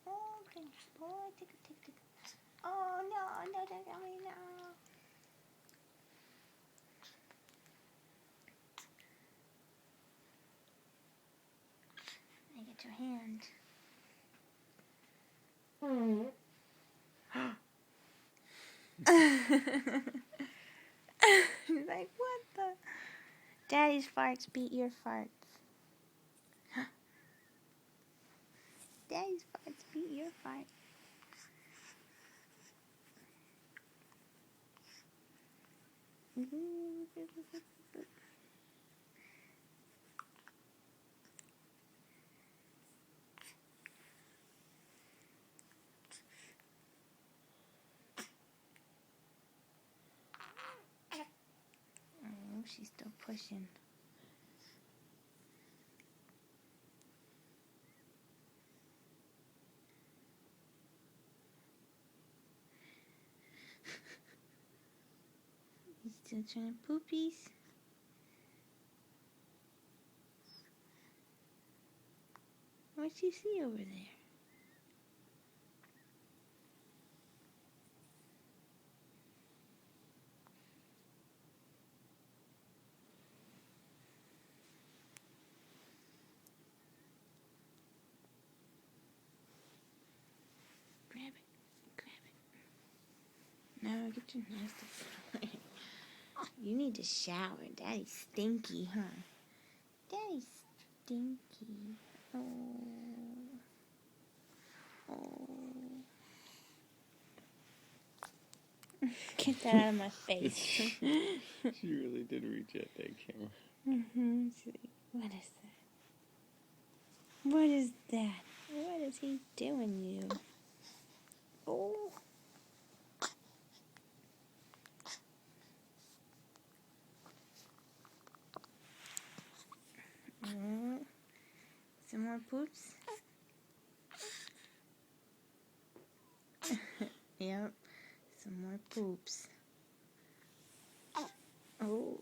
Oh, good boy. Oh, no, no. I get your hand. He's like, what the? Daddy's farts beat your farts. Daddy's farts beat your farts. Oh, she's still pushing. He's still trying to poopies. What you see over there? Grab it. Now get your nasty foot away. You need to shower. Daddy's stinky, huh? Daddy's stinky. Oh. Get that out of my face. She really did reach at that camera. What is that? What is that? What is he doing, you? Oh. Some more poops? Yep. Some more poops. Oh.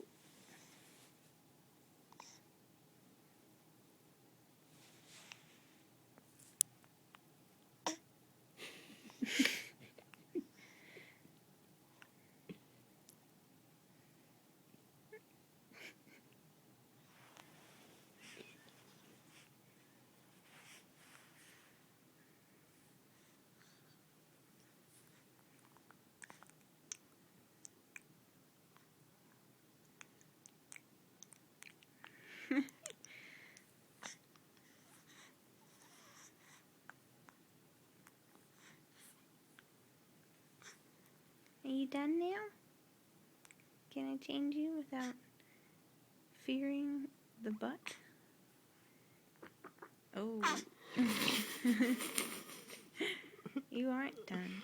Are you done now? Can I change you without fearing the butt? Oh. You aren't done.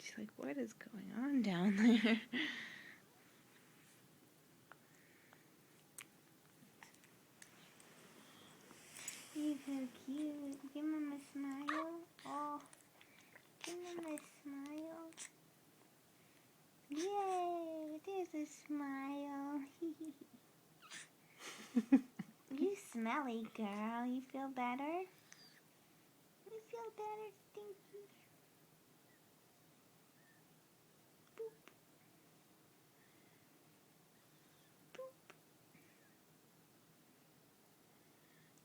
She's like, what is going on down there? He's so cute. Give him a smile. Oh, give him a smile. Yay, there's a smile. You smelly girl. You feel better? You feel better, Stinky? Boop. Boop.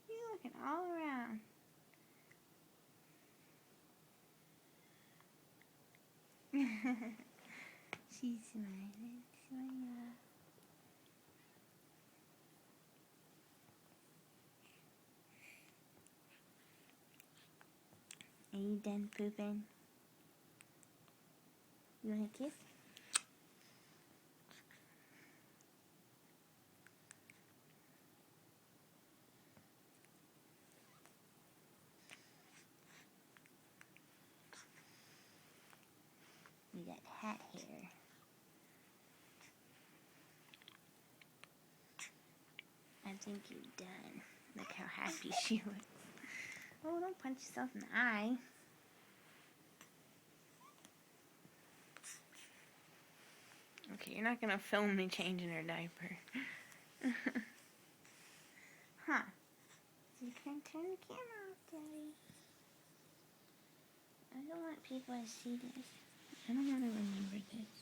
You're looking all around. She's smiling. Smile. Are you done pooping? You want a kiss? You got hat hair. think you're done. Look how happy she was. Oh, don't punch yourself in the eye. Okay, you're not gonna film me changing her diaper. Huh. So you can turn the camera off, Daddy. I don't want people to see this. I don't want to remember this.